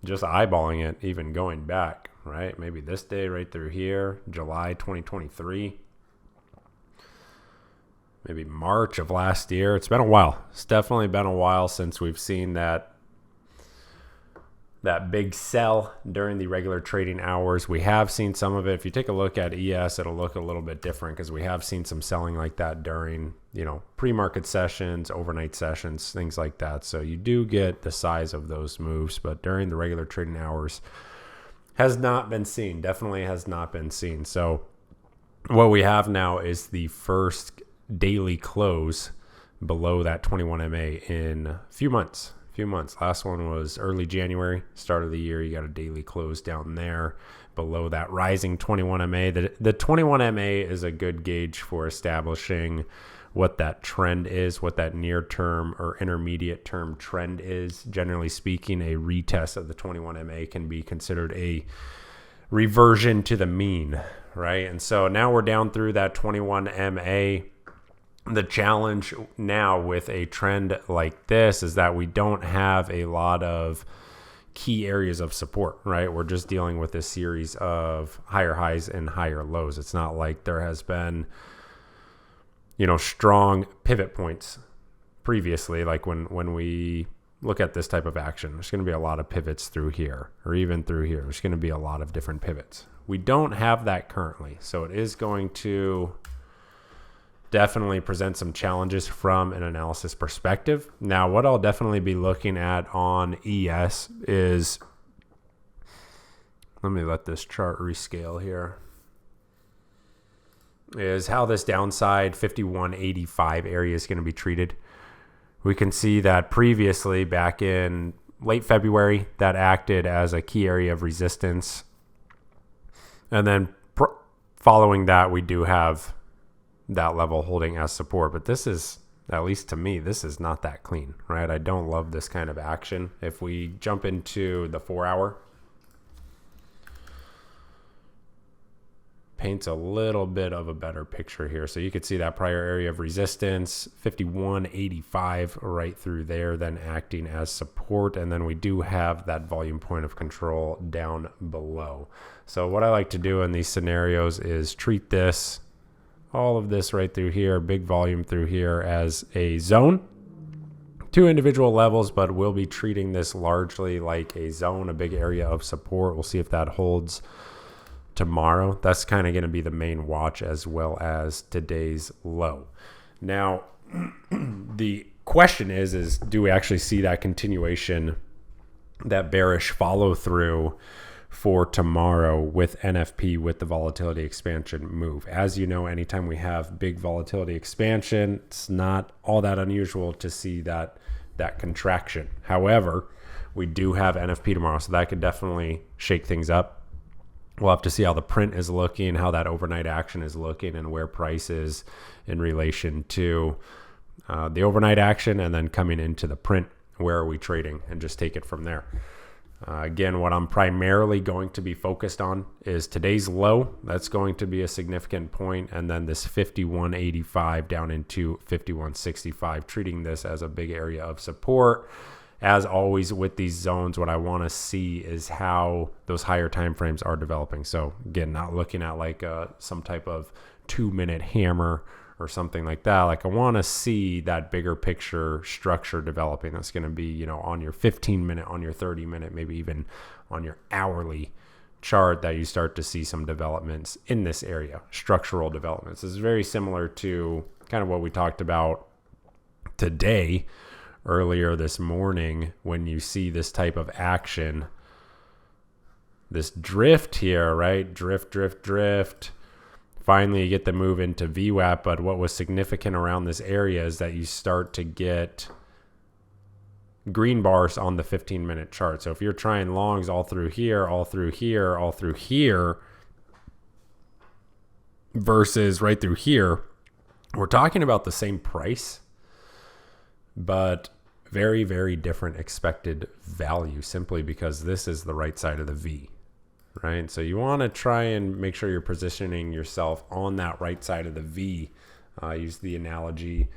just eyeballing it, even going back, right? Maybe this day right through here, July 2023, maybe March of last year. It's been a while. It's definitely been a while since we've seen that big sell during the regular trading hours. We have seen some of it. If you take a look at ES, it'll look a little bit different because we have seen some selling like that during, pre-market sessions, overnight sessions, things like that. So you do get the size of those moves, but during the regular trading hours has not been seen. Definitely has not been seen. So what we have now is the first daily close below that 21 MA in a few months. Last one was early January, start of the year. You got a daily close down there below that rising 21 MA. The 21 MA is a good gauge for establishing what that trend is, what that near term or intermediate term trend is. Generally speaking, a retest of the 21 MA can be considered a reversion to the mean, right? And so now we're down through that 21 MA. The challenge now with a trend like this is that we don't have a lot of key areas of support, right? We're just dealing with a series of higher highs and higher lows. It's not like there has been, strong pivot points previously. Like when we look at this type of action, there's going to be a lot of pivots through here or even through here. There's going to be a lot of different pivots. We don't have that currently. So it is going to definitely present some challenges from an analysis perspective. Now, what I'll definitely be looking at on ES is, let me let this chart rescale here, is how this downside 51.85 area is going to be treated. We can see that previously back in late February, that acted as a key area of resistance. And then following that, we do have that level holding as support. But this is, at least to me, this is not that clean, right? I don't love this kind of action. If we jump into the 4 hour, paints a little bit of a better picture here. So you could see that prior area of resistance, 51.85 right through there, then acting as support. And then we do have that volume point of control down below. So what I like to do in these scenarios is treat this, all of this right through here, big volume through here, as a zone, two individual levels, but we'll be treating this largely like a zone, a big area of support. We'll see if that holds tomorrow. That's kind of going to be the main watch, as well as today's low. Now, the question is do we actually see that continuation, that bearish follow through for tomorrow with NFP, with the volatility expansion move? As you know, anytime we have big volatility expansion, it's not all that unusual to see that contraction. However, we do have NFP tomorrow, so that could definitely shake things up. We'll have to see how the print is looking, how that overnight action is looking, and where price is in relation to the overnight action, and then coming into the print, where are we trading, and just take it from there. Again, what I'm primarily going to be focused on is today's low. That's going to be a significant point, and then this 51.85 down into 51.65, treating this as a big area of support. As always with these zones, what I want to see is how those higher time frames are developing. So again, not looking at like some type of 2-minute hammer or something like that. Like I want to see that bigger picture structure developing. That's going to be, on your 15-minute, on your 30-minute, maybe even on your hourly chart, that you start to see some developments in this area, structural developments. This is very similar to kind of what we talked about today, earlier this morning, when you see this type of action, this drift here, right? Drift. Finally, you get the move into VWAP, but what was significant around this area is that you start to get green bars on the 15-minute chart. So if you're trying longs all through here, versus right through here, we're talking about the same price, but very, very different expected value, simply because this is the right side of the V. Right? So you want to try and make sure you're positioning yourself on that right side of the V. Use the analogy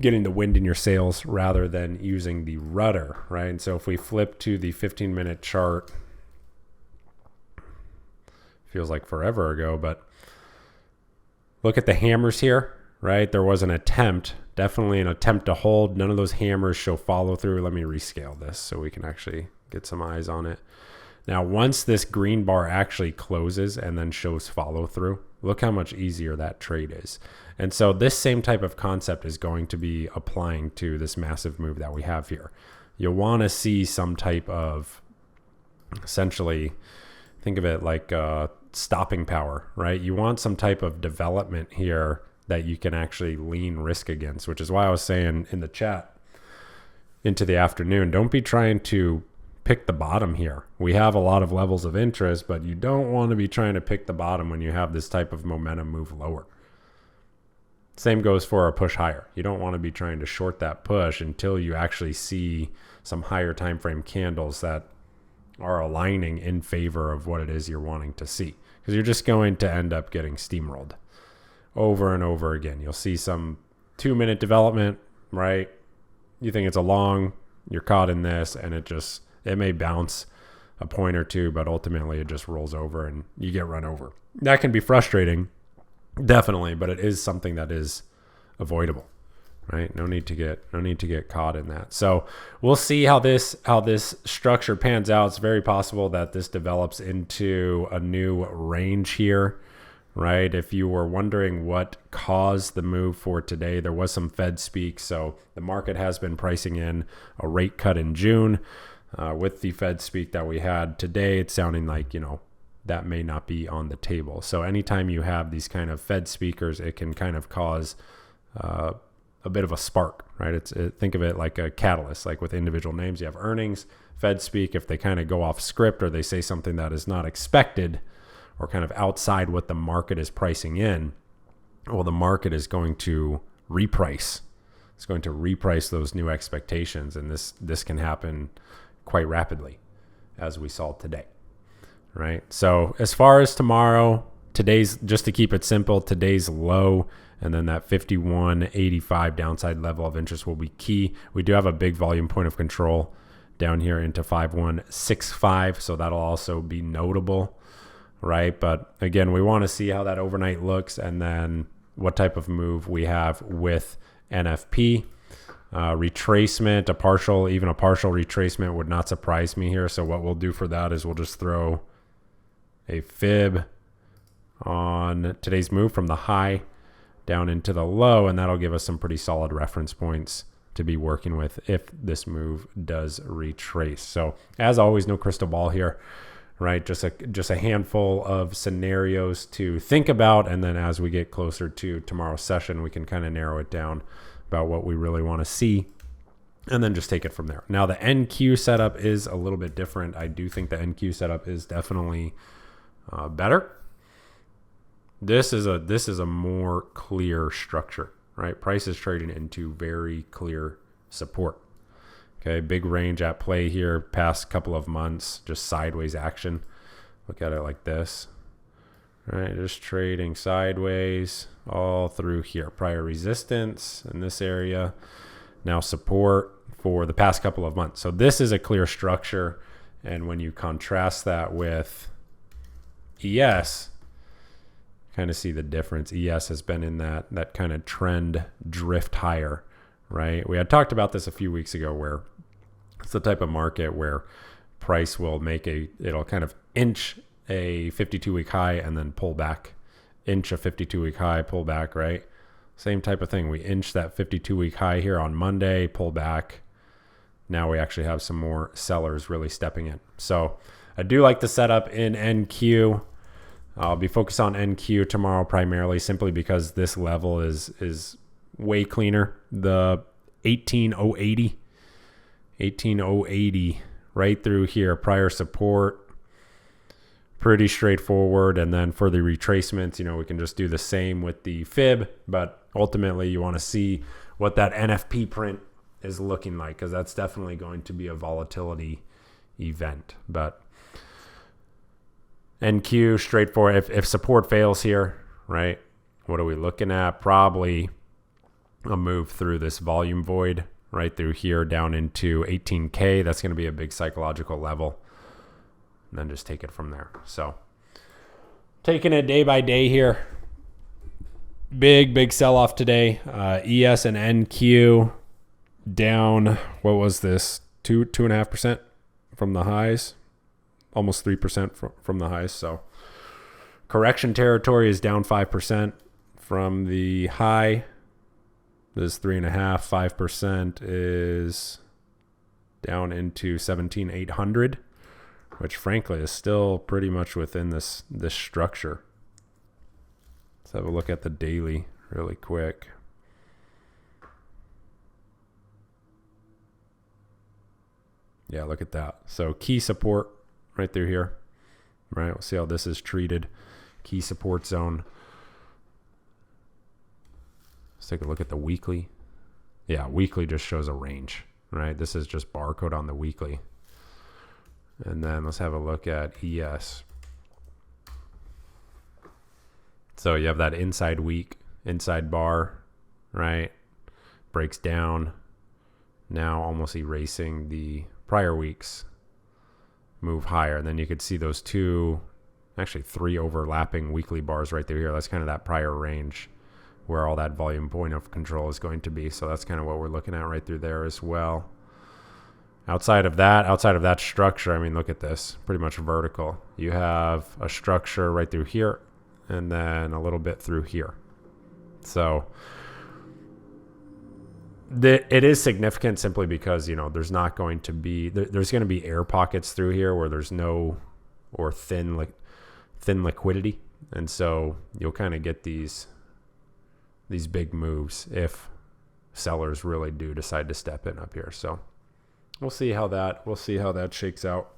getting the wind in your sails rather than using the rudder, right? And so if we flip to the 15-minute chart, feels like forever ago, but look at the hammers here, right? There was an attempt, definitely an attempt to hold. None of those hammers show follow through. Let me rescale this so we can actually get some eyes on it. Now, once this green bar actually closes and then shows follow through, look how much easier that trade is. And so this same type of concept is going to be applying to this massive move that we have here. You'll want to see some type of, essentially, think of it like stopping power, right? You want some type of development here that you can actually lean risk against, which is why I was saying in the chat into the afternoon, don't be trying to pick the bottom here. We have a lot of levels of interest, but you don't want to be trying to pick the bottom when you have this type of momentum move lower. Same goes for a push higher. You don't want to be trying to short that push until you actually see some higher time frame candles that are aligning in favor of what it is you're wanting to see, because you're just going to end up getting steamrolled over and over again. You'll see some 2-minute development, right? You think it's a long, you're caught in this, and it may bounce a point or two, but ultimately it just rolls over and you get run over. That can be frustrating, definitely, but it is something that is avoidable, right? No need to get caught in that. So we'll see how this structure pans out. It's very possible that this develops into a new range here, right? If you were wondering what caused the move for today, there was some Fed speak. So the market has been pricing in a rate cut in June. With the Fed speak that we had today, it's sounding like, that may not be on the table. So anytime you have these kind of Fed speakers, it can kind of cause a bit of a spark, right? Think of it like a catalyst. Like with individual names, you have earnings, Fed speak. If they kind of go off script or they say something that is not expected or kind of outside what the market is pricing in, well, the market is going to reprice. It's going to reprice those new expectations, and this can happen quite rapidly, as we saw today, right? So as far as tomorrow, today's, just to keep it simple, today's low, and then that 51.85 downside level of interest will be key. We do have a big volume point of control down here into 5165, so that'll also be notable, right? But again, we want to see how that overnight looks and then what type of move we have with NFP. Retracement, even a partial retracement would not surprise me here. So what we'll do for that is we'll just throw a fib on today's move from the high down into the low, and that'll give us some pretty solid reference points to be working with if this move does retrace. So as always, no crystal ball here, right? Just a handful of scenarios to think about, and then as we get closer to tomorrow's session, we can kind of narrow it down about what we really want to see, and then just take it from there. Now, the NQ setup is a little bit different. I do think the NQ setup is definitely better. This is a more clear structure, right? Price is trading into very clear support. Okay, big range at play here. Past couple of months, just sideways action. Look at it like this. Right, just trading sideways all through here. Prior resistance in this area. Now support for the past couple of months. So this is a clear structure. And when you contrast that with ES, kind of see the difference. ES has been in that kind of trend drift higher, right? We had talked about this a few weeks ago, where it's the type of market where price will it'll kind of inch a 52-week high and then pull back, inch a 52-week high, pull back, right? Same type of thing. We inch that 52-week high here on Monday, pull back. Now we actually have some more sellers really stepping in. So I do like the setup in NQ. I'll be focused on NQ tomorrow primarily, simply because this level is way cleaner. The 18,080 right through here, prior support, pretty straightforward. And then for the retracements, we can just do the same with the fib, but ultimately you want to see what that NFP print is looking like, because that's definitely going to be a volatility event. But NQ, straightforward. If support fails here, right, what are we looking at? Probably a move through this volume void right through here down into 18K. That's going to be a big psychological level. And then just take it from there. So taking it day by day here. Big sell-off today. ES and NQ down, what was this? 2.5% from the highs. Almost 3% from the highs. So correction territory is down 5% from the high. This 3.5%, 5% is down into 17,800, which frankly is still pretty much within this structure. Let's have a look at the daily really quick. Yeah, look at that. So key support right through here. Right, we'll see how this is treated. Key support zone. Let's take a look at the weekly. Yeah, weekly just shows a range, right? This is just barcode on the weekly. And then let's have a look at ES. So you have that inside week, inside bar, right? Breaks down. Now almost erasing the prior weeks. Move higher. And then you could see those two, actually 3 overlapping weekly bars right through here. That's kind of that prior range where all that volume point of control is going to be. So that's kind of what we're looking at right through there as well. Outside of that structure, I mean, look at this, pretty much vertical. You have a structure right through here and then a little bit through here. So it is significant simply because, you know, there's not going to be, there's going to be air pockets through here where there's no, or thin liquidity. And so you'll kind of get these big moves if sellers really do decide to step in up here. So we'll see how that shakes out.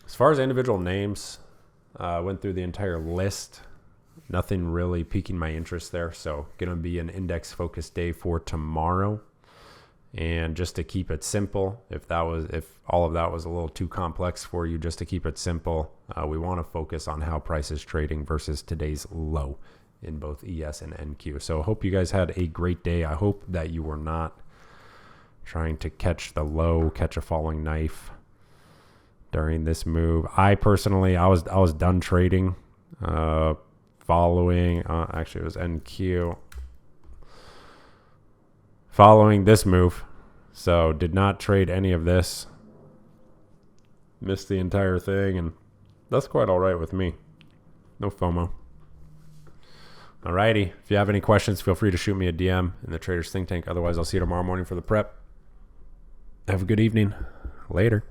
As far as individual names, went through the entire list. Nothing really piquing my interest there. So going to be an index focused day for tomorrow. And just to keep it simple, if all of that was a little too complex for you, just to keep it simple, we want to focus on how price is trading versus today's low in both ES and NQ. So I hope you guys had a great day. I hope that you were not trying to catch the low, catch a falling knife during this move. I personally, I was done trading following, actually it was NQ, following this move. So did not trade any of this. Missed the entire thing, and that's quite all right with me. No FOMO. Alrighty. If you have any questions, feel free to shoot me a DM in the Traders Think Tank. Otherwise, I'll see you tomorrow morning for the prep. Have a good evening. Later.